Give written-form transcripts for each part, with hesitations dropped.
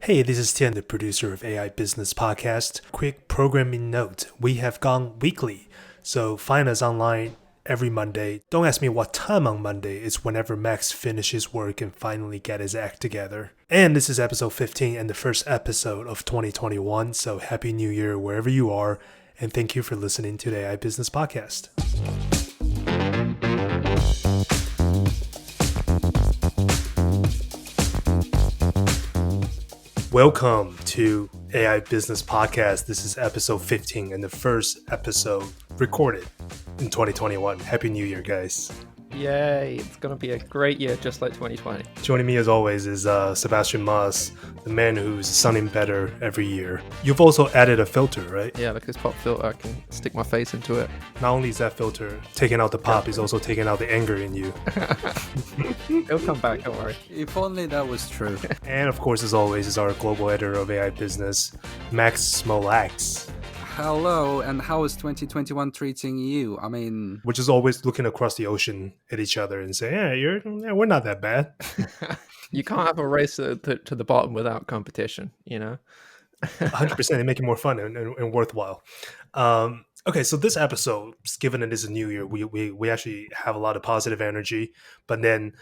Hey, this is Tian, the producer of AI Business Podcast. Quick programming note, we have gone weekly, so find us online every Monday. Don't ask me what time on Monday, it's whenever Max finishes work and finally get his act together. And this is episode 15 and the first episode of 2021, so Happy New Year wherever you are, and thank you for listening to the AI Business Podcast. Welcome to AI Business Podcast. This is episode 15 and the first episode recorded in 2021. Happy New Year, guys. Yay, it's going to be a great year just like 2020. Joining me as always is Sebastian Moss, the man who's sounding better every year. You've also added a filter, right? Yeah, like this pop filter, I can stick my face into it. Not only is that filter taking out the pop, he's also taking out the anger in you. It'll come back, don't worry. If only that was true. And of course, as always, is our global editor of AI Business, Max Smolax. Hello, and how is 2021 treating you? We're just always looking across the ocean at each other and saying, we're not that bad. You can't have a race to the bottom without competition, you know? 100%, they make it more fun and worthwhile. Okay, so this episode, given it is a new year, we actually have a lot of positive energy, but then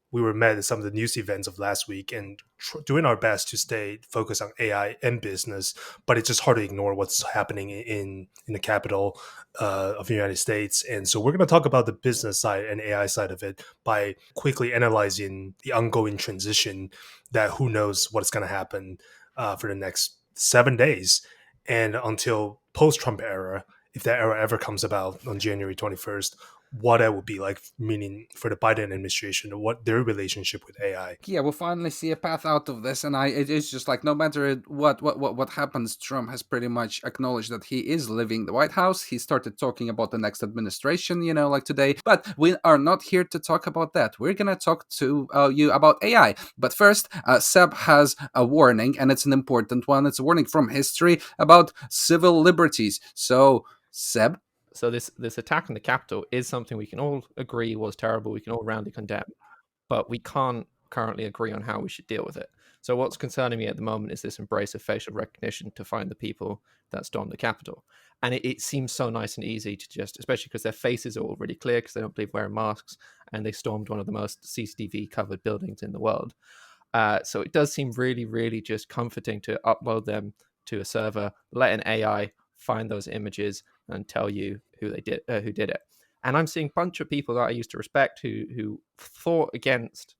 we were met at some of the news events of last week and doing our best to stay focused on AI and business, but it's just hard to ignore what's happening in the capital of the United States. And so we're going to talk about the business side and AI side of it by quickly analyzing the ongoing transition that who knows what's going to happen for the next 7 days and until post-Trump era, if that era ever comes about on January 21st, what that would be like, meaning for the Biden administration, what their relationship with AI. Yeah, we'll finally see a path out of this, and it is just like no matter what happens, Trump has pretty much acknowledged that he is leaving the White House. He started talking about the next administration, like today, but we are not here to talk about that. We're gonna talk to you about AI. But first, Seb has a warning, and it's an important one. It's a warning from history about civil liberties. So, Seb. So this attack on the Capitol is something we can all agree was terrible. We can all roundly condemn, but we can't currently agree on how we should deal with it. So what's concerning me at the moment is this embrace of facial recognition to find the people that stormed the Capitol. And it seems so nice and easy to just, especially because their faces are all really clear because they don't believe wearing masks, and they stormed one of the most CCTV covered buildings in the world. So it does seem really, really just comforting to upload them to a server, let an AI find those images and tell you who did it. And I'm seeing a bunch of people that I used to respect who fought against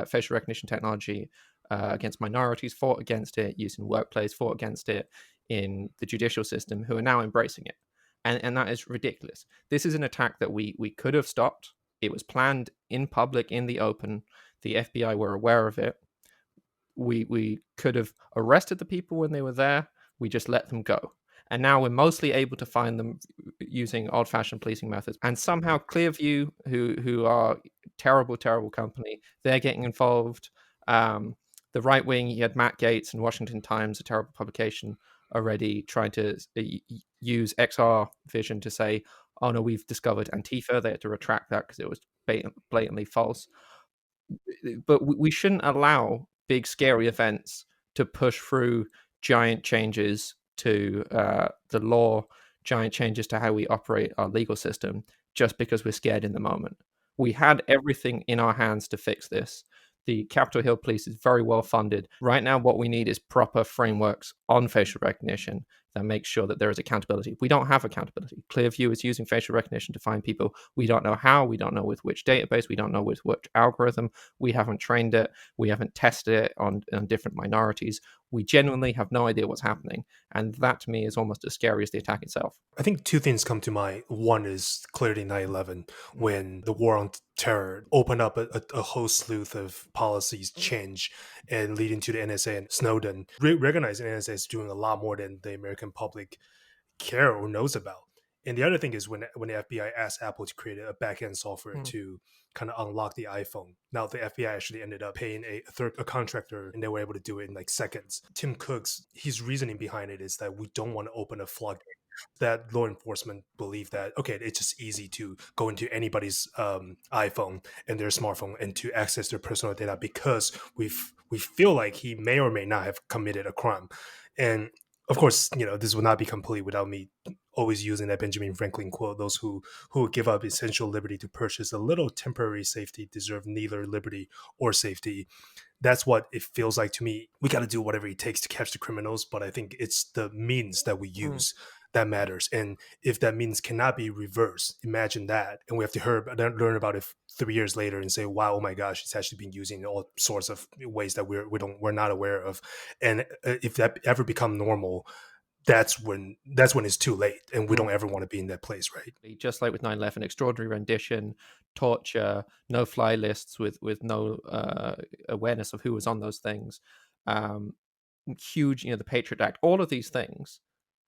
facial recognition technology, against minorities, fought against it using workplace, fought against it in the judicial system, who are now embracing it. And that is ridiculous. This is an attack that we could have stopped. It was planned in public, in the open. The FBI were aware of it. We could have arrested the people when they were there. We just let them go. And now we're mostly able to find them using old-fashioned policing methods. And somehow Clearview, who are terrible, terrible company, they're getting involved. The right wing, you had Matt Gaetz and Washington Times, a terrible publication, already trying to use XR vision to say, oh no, we've discovered Antifa. They had to retract that because it was blatantly false. But we shouldn't allow big, scary events to push through giant changes to the law, giant changes to how we operate our legal system, just because we're scared in the moment. We had everything in our hands to fix this. The Capitol Hill Police is very well funded. Right now, what we need is proper frameworks on facial recognition that make sure that there is accountability. We don't have accountability. Clearview is using facial recognition to find people. We don't know how. We don't know with which database. We don't know with which algorithm. We haven't trained it. We haven't tested it on different minorities. We genuinely have no idea what's happening. And that, to me, is almost as scary as the attack itself. I think two things come to mind. One is clearly 9/11, when the war on terror opened up a whole slew of policies change and leading to the NSA and Snowden. Recognizing NSA is doing a lot more than the American public care or knows about. And the other thing is when the FBI asked Apple to create a back-end software to kind of unlock the iPhone. Now the FBI actually ended up paying a contractor, and they were able to do it in like seconds. Tim Cook's his reasoning behind it is that we don't want to open a floodgate that law enforcement believe that, okay, it's just easy to go into anybody's iPhone and their smartphone and to access their personal data because we feel like he may or may not have committed a crime. And of course, this would not be complete without me always using that Benjamin Franklin quote: "Those who give up essential liberty to purchase a little temporary safety deserve neither liberty or safety." That's what it feels like to me. We got to do whatever it takes to catch the criminals, but I think it's the means that we Mm. use that matters. And if that means cannot be reversed, imagine that. And we have to learn about it 3 years later and say, "Wow, oh my gosh, it's actually been used in all sorts of ways that we're not aware of." And if that ever become normal, that's when it's too late, and we Mm. don't ever want to be in that place, right? Just like with 9/11, extraordinary rendition, torture, no fly lists with no awareness of who was on those things, um, huge, the Patriot Act, all of these things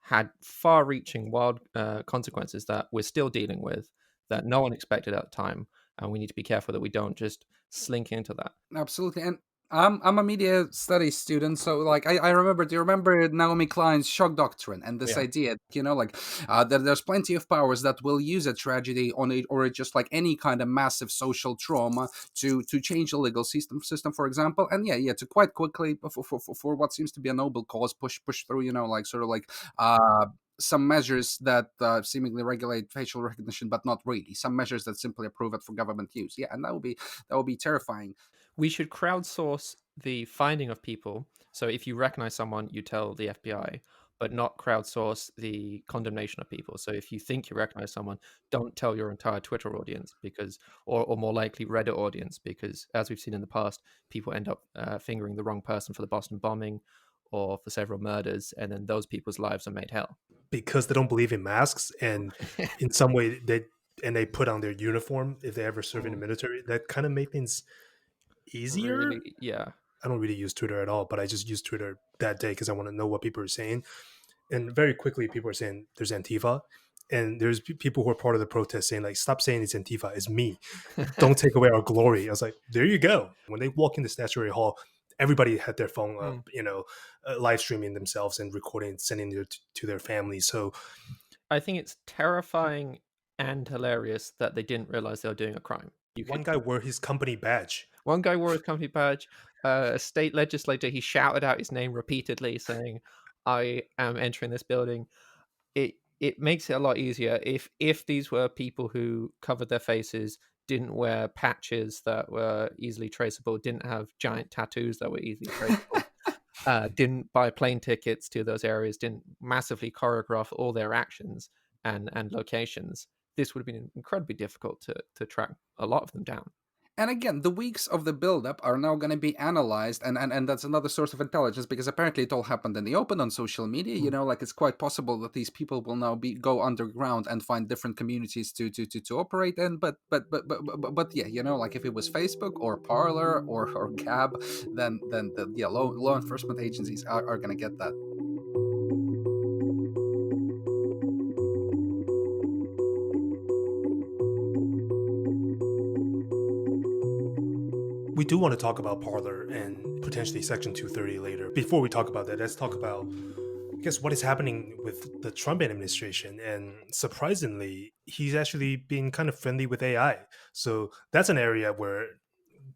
had far-reaching, wild consequences that we're still dealing with, that no one expected at the time, and we need to be careful that we don't just slink into that. Absolutely. And I'm a media studies student, so like I remember. Do you remember Naomi Klein's shock doctrine and this Yeah. idea? Like there's plenty of powers that will use a tragedy on it, or just like any kind of massive social trauma to change the legal system, for example. And yeah, to quite quickly for what seems to be a noble cause, push through. Like sort of like some measures that seemingly regulate facial recognition, but not really. Some measures that simply approve it for government use. Yeah, and that would be terrifying. We should crowdsource the finding of people. So if you recognize someone, you tell the FBI, but not crowdsource the condemnation of people. So if you think you recognize someone, don't tell your entire Twitter audience, because, or more likely Reddit audience, because as we've seen in the past, people end up fingering the wrong person for the Boston bombing or for several murders, and then those people's lives are made hell. Because they don't believe in masks, and in some way they put on their uniform if they ever serve in the Mm. military. That kind of make things easier. Really, yeah. I don't really use Twitter at all, but I just use Twitter that day because I want to know what people are saying. And very quickly, people are saying there's Antifa, and there's people who are part of the protest saying like, "Stop saying it's Antifa, it's me. Don't take away our glory." I was like, there you go. When they walk into Statuary Hall, everybody had their phone up, Mm. live streaming themselves and recording, sending it to their families. So I think it's terrifying and hilarious that they didn't realize they were doing a crime. You one could guy wore his company badge. One guy wore his company badge. A state legislator, he shouted out his name repeatedly, saying, "I am entering this building." It makes it a lot easier if these were people who covered their faces, didn't wear patches that were easily traceable, didn't have giant tattoos that were easily traceable, didn't buy plane tickets to those areas, didn't massively choreograph all their actions and locations. This would have been incredibly difficult to track a lot of them down. And again, the weeks of the buildup are now going to be analyzed, and that's another source of intelligence because apparently it all happened in the open on social media. Like it's quite possible that these people will now go underground and find different communities to operate in. But yeah, like if it was Facebook or Parler or Gab, then yeah, law enforcement agencies are going to get that. We do want to talk about Parler and potentially Section 230 later. Before we talk about that, let's talk about, I guess, what is happening with the Trump administration. And surprisingly, he's actually been kind of friendly with AI. So that's an area where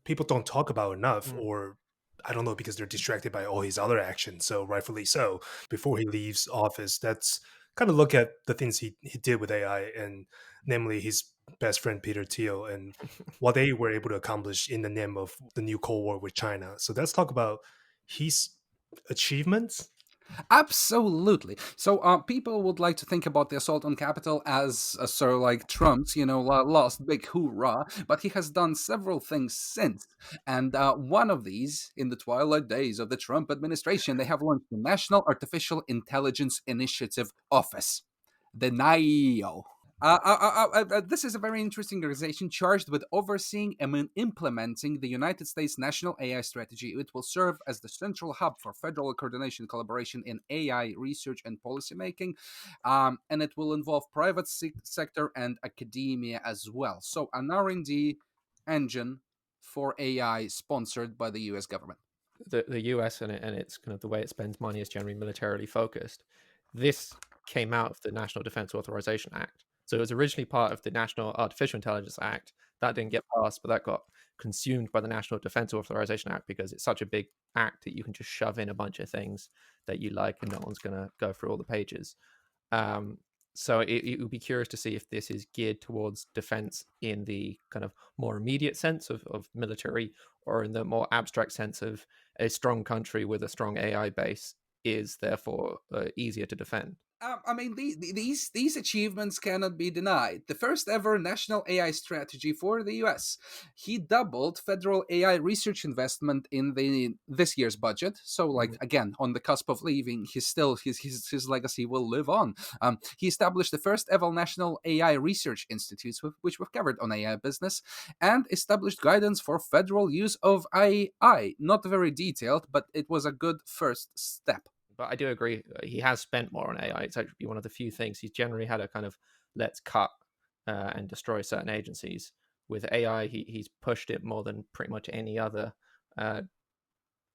people don't talk about enough, Mm. or I don't know, because they're distracted by all his other actions. So rightfully so. Before he leaves office, that's kind of look at the things he did with AI, and namely his best friend Peter Thiel and what they were able to accomplish in the name of the new Cold War with China. So let's talk about his achievements. Absolutely. So, people would like to think about the assault on Capitol as a sort of like Trump's, last big hoorah, but he has done several things since. And one of these, in the twilight days of the Trump administration, they have launched the National Artificial Intelligence Initiative Office, the NIO. This is a very interesting organization charged with overseeing and implementing the United States national AI strategy. It will serve as the central hub for federal coordination and collaboration in AI research and policymaking, and it will involve private sector and academia as well. So, an R&D engine for AI sponsored by the U.S. government. The US and it's kind of the way it spends money is generally militarily focused. This came out of the National Defense Authorization Act. So it was originally part of the National Artificial Intelligence Act. That didn't get passed, but that got consumed by the National Defense Authorization Act because it's such a big act that you can just shove in a bunch of things that you like and no one's going to go through all the pages. So it would be curious to see if this is geared towards defense in the kind of more immediate sense of military, or in the more abstract sense of a strong country with a strong AI base is therefore easier to defend. I mean, these achievements cannot be denied. The first ever national AI strategy for the U.S. He doubled federal AI research investment in this year's budget. So, like again, on the cusp of leaving, his legacy will live on. He established the first ever national AI research institutes, which we've covered on AI business, and established guidance for federal use of AI. Not very detailed, but it was a good first step. But I do agree, he has spent more on AI. It's actually one of the few things he's generally had a kind of let's cut and destroy certain agencies. With AI, he's pushed it more than pretty much any other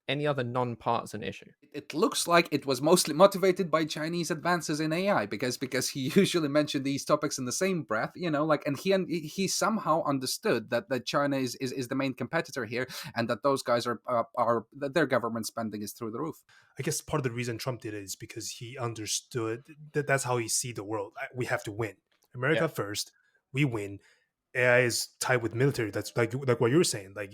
non-partisan issue. It looks like it was mostly motivated by Chinese advances in AI because he usually mentioned these topics in the same breath, and he somehow understood that China is the main competitor here, and that those guys are that their government spending is through the roof. I guess part of the reason Trump did it is because he understood that that's how he see the world. We have to win. America first. We win. AI is tied with military. That's like what you were saying. Like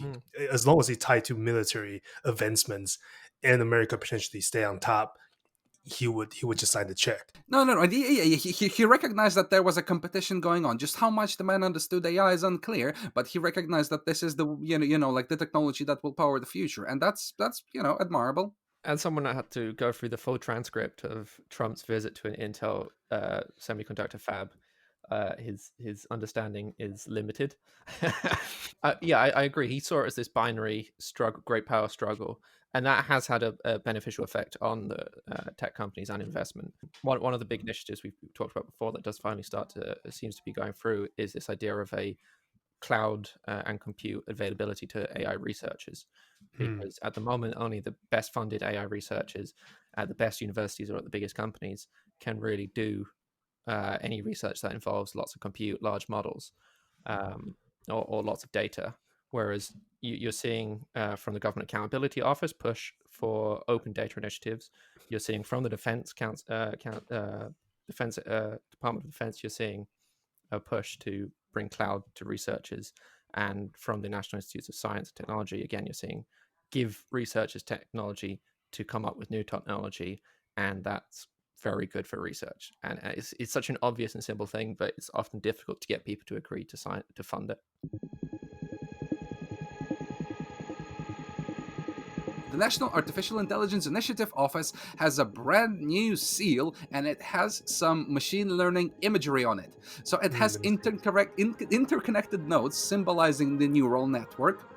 as long as it's tied to military advancements, and America potentially stay on top, he would just sign the check. No. He recognized that there was a competition going on. Just how much the man understood AI is unclear, but he recognized that this is the like the technology that will power the future, and that's admirable. As someone that had to go through the full transcript of Trump's visit to an Intel semiconductor fab, his understanding is limited. I agree. He saw it as this binary struggle, great power struggle, and that has had a beneficial effect on the tech companies and investment. One of the big initiatives we've talked about before that does finally seems to be going through is this idea of a cloud and compute availability to AI researchers, because at the moment only the best funded AI researchers at the best universities or at the biggest companies can really do any research that involves lots of compute, large models, or lots of data. Whereas you're seeing from the Government Accountability Office push for open data initiatives. You're seeing from the Department of Defense, you're seeing a push to bring cloud to researchers. And from the National Institutes of Science and Technology, again, you're seeing give researchers technology to come up with new technology, and that's very good for research. And it's such an obvious and simple thing, but it's often difficult to get people to agree to fund it. The National Artificial Intelligence Initiative Office has a brand new seal, and it has some machine learning imagery on it. So it has interconnected nodes symbolizing the neural network,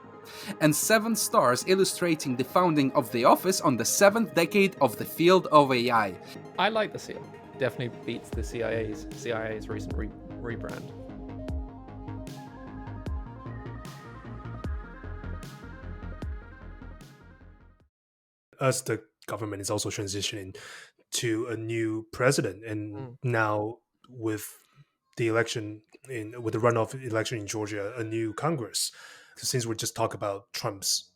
and 7 stars illustrating the founding of the office on the 7th decade of the field of AI. I like the seal. Definitely beats the CIA's recent rebrand. As the government is also transitioning to a new president, and now with the with the runoff election in Georgia, a new Congress. Since we're just talking about Trump's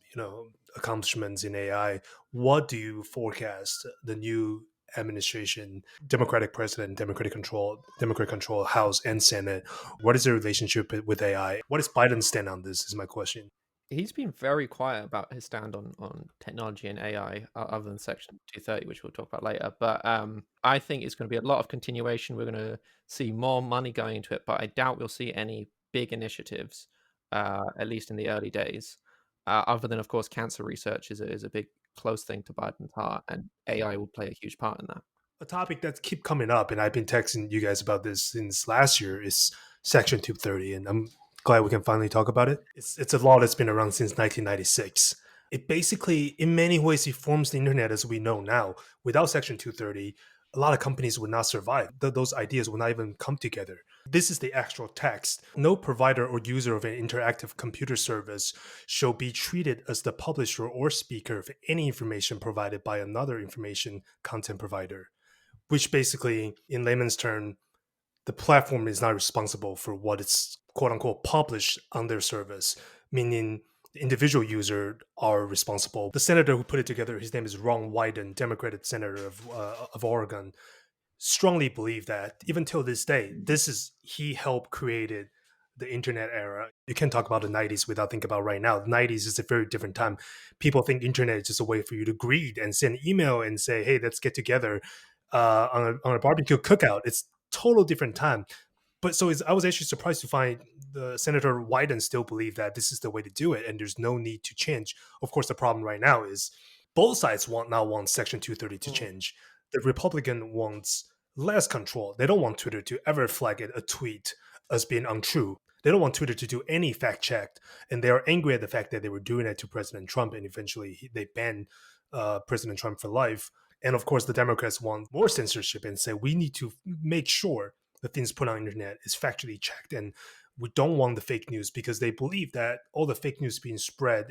accomplishments in AI, what do you forecast the new administration, Democratic president, Democratic control House and Senate? What is their relationship with AI? What is Biden's stand on this? Is my question. He's been very quiet about his stand on technology and AI, other than Section 230, which we'll talk about later. But I think it's going to be a lot of continuation. We're going to see more money going into it, but I doubt we'll see any big initiatives, at least in the early days. Other than, of course, cancer research is a big, close thing to Biden's heart, and AI will play a huge part in that. A topic that keep coming up, and I've been texting you guys about this since last year, is Section 230, and I'm glad we can finally talk about it. It's a law that's been around since 1996. It basically, in many ways, it forms the internet as we know now. Without Section 230, a lot of companies would not survive. Those ideas would not even come together. This is the actual text. No provider or user of an interactive computer service shall be treated as the publisher or speaker of any information provided by another information content provider. which basically, in layman's term, the platform is not responsible for what it's quote unquote published on their service, meaning the individual user are responsible. The senator who put it together, his name is Ron Wyden, Democratic senator of Oregon, strongly believe that even till this day, this is he helped created the internet era. You can't talk about the 90s without thinking about right now. The 90s is a very different time. People think internet is just a way for you to greet and send email and say, hey, let's get together on a barbecue cookout. It's total different time. But so I was actually surprised to find the Senator Wyden still believe that this is the way to do it, and there's no need to change. Of course, the problem right now is both sides want Section 230 to change. The Republican wants less control. They don't want Twitter to ever flag a tweet as being untrue. They don't want Twitter to do any fact check, and they are angry at the fact that they were doing it to President Trump, and eventually they banned President Trump for life. And of course, the Democrats want more censorship and say we need to make sure the things put on internet is factually checked, and we don't want the fake news because they believe that all the fake news being spread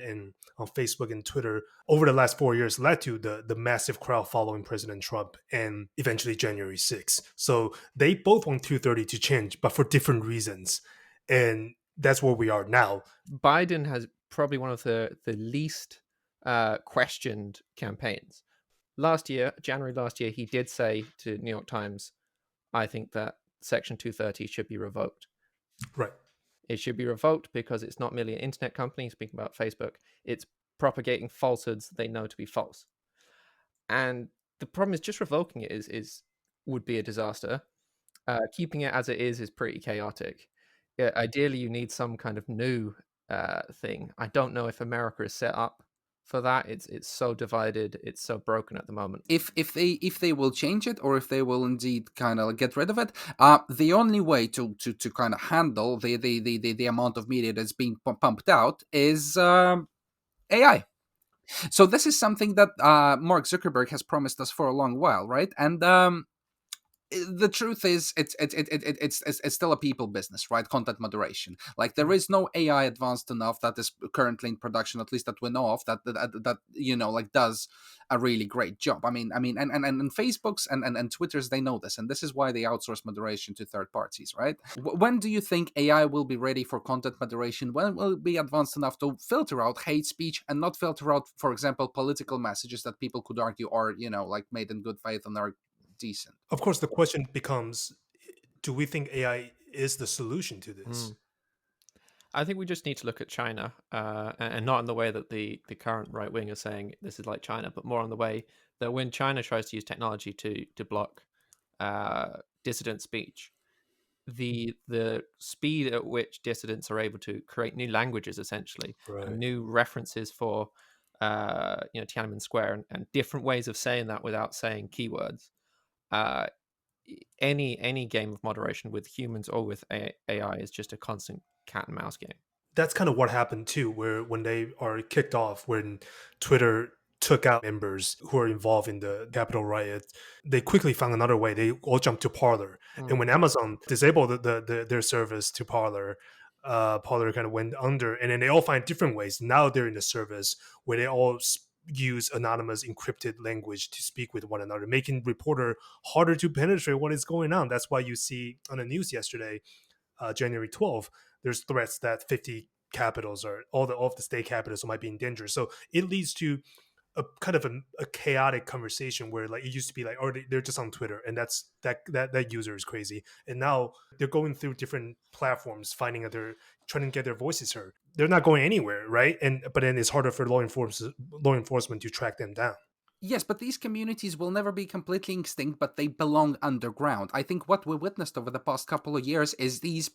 on Facebook and Twitter over the last 4 years led to the massive crowd following President Trump and eventually January 6th. So they both want 230 to change, but for different reasons. And that's where we are now. Biden has probably one of the least questioned campaigns. January last year, he did say to New York Times, I think that Section 230 should be revoked. Right. It should be revoked because it's not merely an internet company, speaking about Facebook, it's propagating falsehoods they know to be false. And the problem is just revoking it would be a disaster. Keeping it as it is pretty chaotic. Yeah, ideally, you need some kind of new thing. I don't know if America is set up for that. It's so divided, it's so broken at the moment. If they will change it, or if they will indeed kind of get rid of it, the only way to kind of handle the amount of media that's being pumped out is AI. So this is something that Mark Zuckerberg has promised us for a long while, right? And the truth is, it's still a people business, right? Content moderation. Like, there is no AI advanced enough that is currently in production, at least that we know of, that like does a really great job. I mean, and Facebook's and Twitter's, they know this, and this is why they outsource moderation to third parties, right? When do you think AI will be ready for content moderation? When will it be advanced enough to filter out hate speech and not filter out, for example, political messages that people could argue are, like, made in good faith and are decent? Of course, the question becomes, do we think AI is the solution to this? I think we just need to look at China, and not in the way that the current right wing is saying this is like China, but more on the way that when China tries to use technology to block dissident speech, the speed at which dissidents are able to create new languages, essentially, Right. and new references for Tiananmen Square and different ways of saying that without saying keywords. Any game of moderation with humans or with AI is just a constant cat and mouse game. That's kind of what happened too, where when they are kicked off, when Twitter took out members who are involved in the Capitol riot, they quickly found another way. They all jumped to Parler. And when Amazon disabled their service to Parler, Parler kind of went under. And then they all find different ways. Now they're in the service where they all use anonymous encrypted language to speak with one another, making reporter harder to penetrate what is going on. That's why you see on the news yesterday, January 12th, there's threats that 50 capitals or all of the state capitals might be in danger. So it leads to a kind of a chaotic conversation where, like, it used to be like, oh, they're just on Twitter, and that user is crazy, and now they're going through different platforms, trying to get their voices heard. They're not going anywhere, right? But then it's harder for law enforcement to track them down. Yes, but these communities will never be completely extinct, but they belong underground. I think what we witnessed over the past couple of years is these,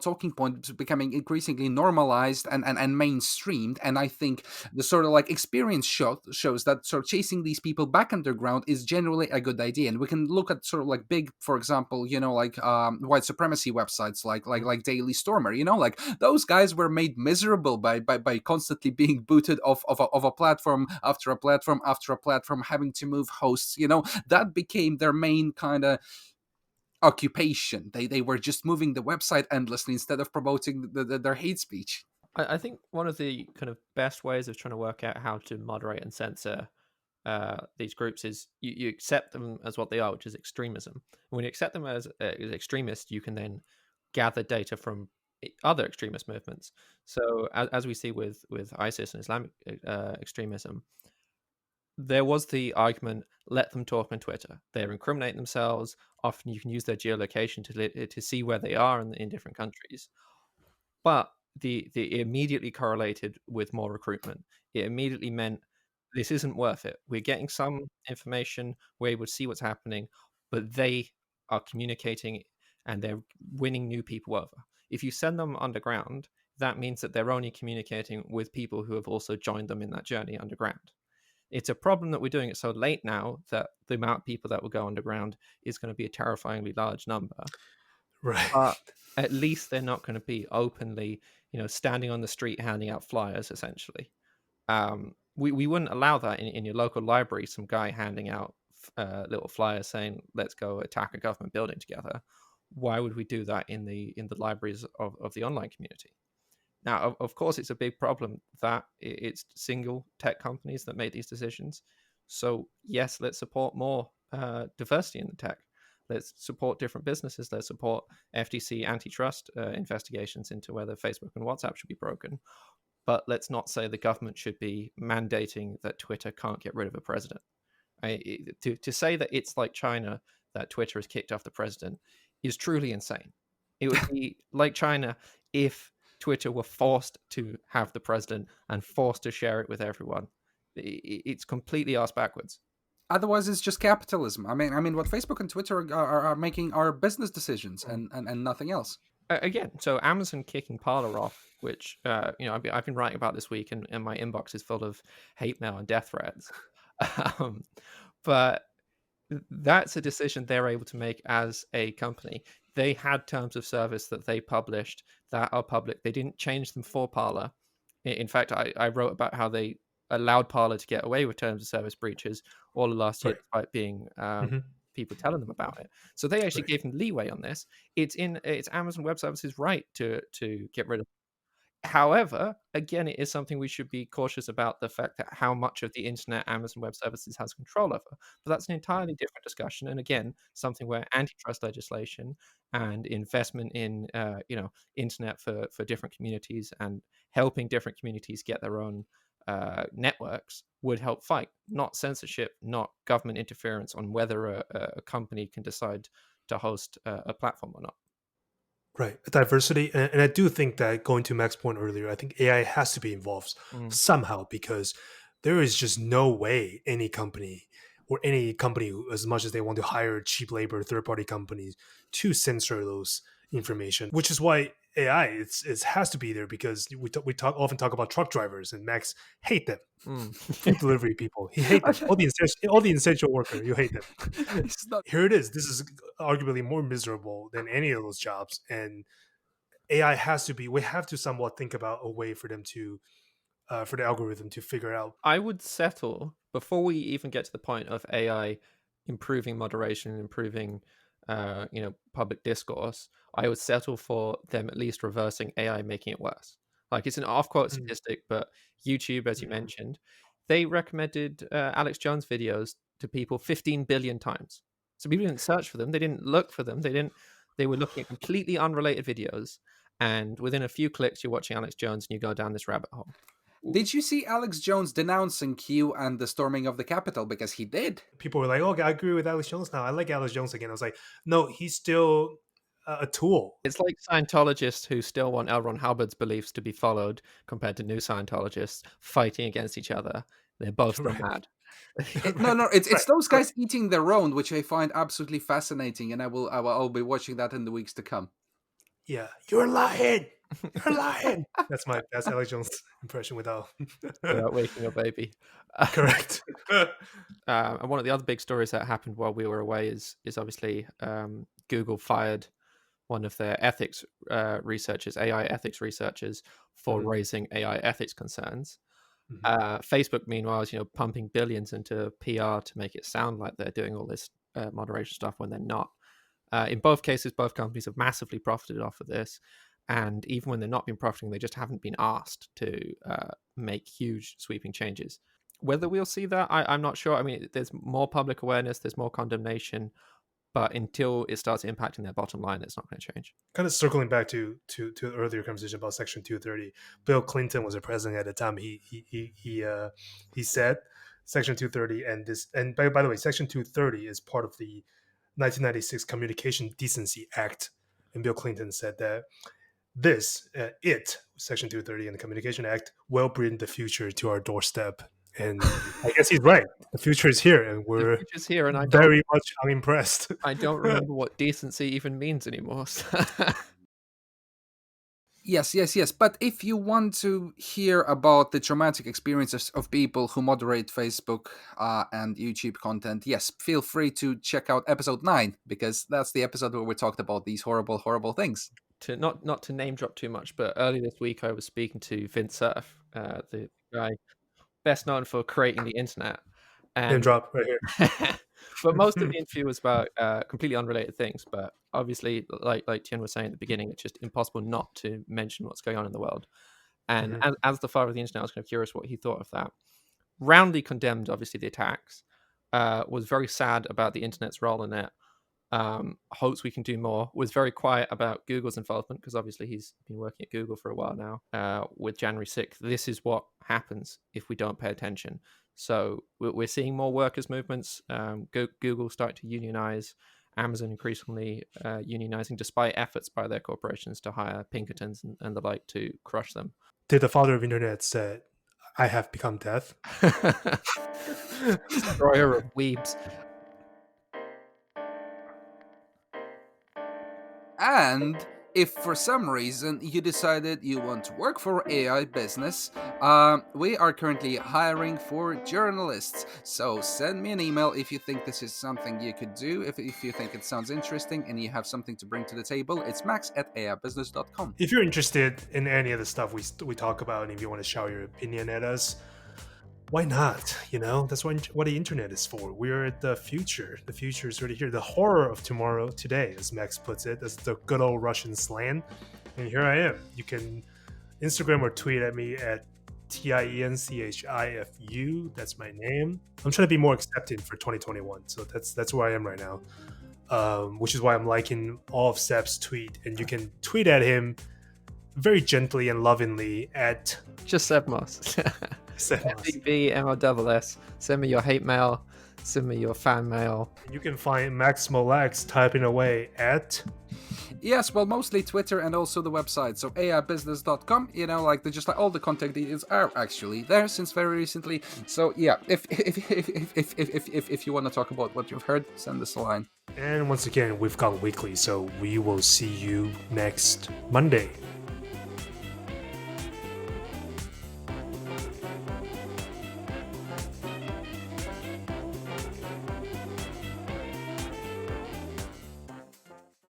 talking points becoming increasingly normalized and mainstreamed. And I think the sort of like experience shows that sort of chasing these people back underground is generally a good idea. And we can look at sort of like big, for example, white supremacy websites like Daily Stormer. Like, those guys were made miserable by constantly being booted off of a platform after a platform after a platform, from having to move hosts. That became their main kind of occupation. They were just moving the website endlessly instead of promoting their hate speech. I think one of the kind of best ways of trying to work out how to moderate and censor these groups is you accept them as what they are, which is extremism. And when you accept them as extremists, you can then gather data from other extremist movements. So as we see with ISIS and Islamic extremism, there was the argument, let them talk on Twitter. They're incriminating themselves. Often you can use their geolocation to see where they are in different countries. But it immediately correlated with more recruitment. It immediately meant this isn't worth it. We're getting some information, we're able to see what's happening, but they are communicating and they're winning new people over. If you send them underground, that means that they're only communicating with people who have also joined them in that journey underground. It's a problem that we're doing it so late now that the amount of people that will go underground is going to be a terrifyingly large number. Right. But at least they're not going to be openly, standing on the street handing out flyers, essentially. We wouldn't allow that in your local library, some guy handing out little flyers saying, let's go attack a government building together. Why would we do that in the libraries of the online community? Now, of course, it's a big problem that it's single tech companies that make these decisions. So, yes, let's support more diversity in the tech. Let's support different businesses. Let's support FTC antitrust investigations into whether Facebook and WhatsApp should be broken. But let's not say the government should be mandating that Twitter can't get rid of a president. To say that it's like China, that Twitter has kicked off the president, is truly insane. It would be like China if Twitter were forced to have the president and forced to share it with everyone. It's completely ass backwards. Otherwise, it's just capitalism. I mean, what Facebook and Twitter are making are business decisions and nothing else. Again, so Amazon kicking Parler off, which I've been writing about this week, and my inbox is full of hate mail and death threats. But that's a decision they're able to make as a company. They had terms of service that they published that are public. They didn't change them for Parler. In fact, I wrote about how they allowed Parler to get away with terms of service breaches all of last year, despite being people telling them about it. So they actually gave them leeway on this. It's Amazon Web Services' right to get rid of. However, again, it is something we should be cautious about, the fact that how much of the internet Amazon Web Services has control over. But that's an entirely different discussion. And again, something where antitrust legislation and investment in internet for different communities and helping different communities get their own networks would help fight, not censorship, not government interference on whether a company can decide to host a platform or not. Right, diversity, and I do think that, going to Mac's point earlier, I think AI has to be involved somehow, because there is just no way any company, as much as they want to hire cheap labor, third-party companies to censor those information, which is why AI it has to be there, because often talk about truck drivers, and Max hate them. Food delivery people, he hate them. All the essential worker, you hate them. Here it is. This is arguably more miserable than any of those jobs, and AI has to be. We have to somewhat think about a way for them to, for the algorithm to figure out. I would settle, before we even get to the point of AI improving moderation, improving public discourse, I would settle for them at least reversing AI, making it worse. Like, it's an off-quote statistic, but YouTube, as you mentioned, they recommended Alex Jones videos to people 15 billion times. So people didn't search for them, they didn't look for them, they were looking at completely unrelated videos, and within a few clicks you're watching Alex Jones and you go down this rabbit hole. Did you see Alex Jones denouncing Q and the storming of the Capitol? Because he did. People were like, "Oh, I agree with Alex Jones now. I like Alex Jones again." I was like, "No, he's still a tool." It's like Scientologists who still want L. Ron Hubbard's beliefs to be followed, compared to new Scientologists fighting against each other. They're both still mad. No, it's those guys eating their own, which I find absolutely fascinating, and I'll be watching that in the weeks to come. Yeah, you're lying. You're lying. That's Alex Jones' impression without waking a baby. Correct. And one of the other big stories that happened while we were away is obviously Google fired one of their ethics researchers, AI ethics researchers, for raising AI ethics concerns. Facebook, meanwhile, is pumping billions into PR to make it sound like they're doing all this moderation stuff when they're not. In both cases, both companies have massively profited off of this. And even when they're not been profiting, they just haven't been asked to make huge sweeping changes. Whether we'll see that, I'm not sure. I mean, there's more public awareness, there's more condemnation, but until it starts impacting their bottom line, it's not going to change. Kind of circling back to the earlier conversation about Section 230. Bill Clinton was the president at the time. He said Section 230, and by the way, Section 230 is part of the 1996 Communication Decency Act, and Bill Clinton said that Section 230 in the Communication Act will bring the future to our doorstep. And I guess he's right. The future is here, and we're The future's here, and very much unimpressed. I don't remember what decency even means anymore. Yes. But if you want to hear about the traumatic experiences of people who moderate Facebook and YouTube content, yes, feel free to check out episode 9, because that's the episode where we talked about these horrible, horrible things. To not to name drop too much, but earlier this week I was speaking to Vint Cerf, the guy best known for creating the internet. And drop right here. But most of the interview was about completely unrelated things. But obviously, like Tian was saying at the beginning, it's just impossible not to mention what's going on in the world. And as the father of the internet, I was kind of curious what he thought of that. Roundly condemned, obviously, the attacks. Was very sad about the internet's role in it. Hopes we can do more. Was very quiet about Google's involvement, because obviously he's been working at Google for a while now. With January 6th, this is what happens if we don't pay attention. So we're seeing more workers' movements. Google starting to unionize. Amazon increasingly unionizing, despite efforts by their corporations to hire Pinkertons and the like to crush them. Did the father of internet say, "I have become death"? Destroyer of weebs. And if for some reason you decided you want to work for AI business, we are currently hiring for journalists. So send me an email if you think this is something you could do, if you think it sounds interesting and you have something to bring to the table. It's max@aibusiness.com. If you're interested in any of the stuff we talk about, and if you want to shout your opinion at us, why not? That's what the internet is for. We're at the future. The future is already here. The horror of tomorrow today, as Max puts it. That's the good old Russian slang. And here I am. You can Instagram or tweet at me at TIENCHIFU. That's my name. I'm trying to be more accepting for 2021. So that's where I am right now. Which is why I'm liking all of Seb's tweet. And you can tweet at him very gently and lovingly at just Seb Moss. SEBMOSS. Send me your hate mail. Send me your fan mail. You can find Max Molax typing away at... Yes, well, mostly Twitter and also the website. So aibusiness.com, just all the contact details are actually there since very recently. So yeah, if you want to talk about what you've heard, send us a line. And once again, we've gone weekly, so we will see you next Monday.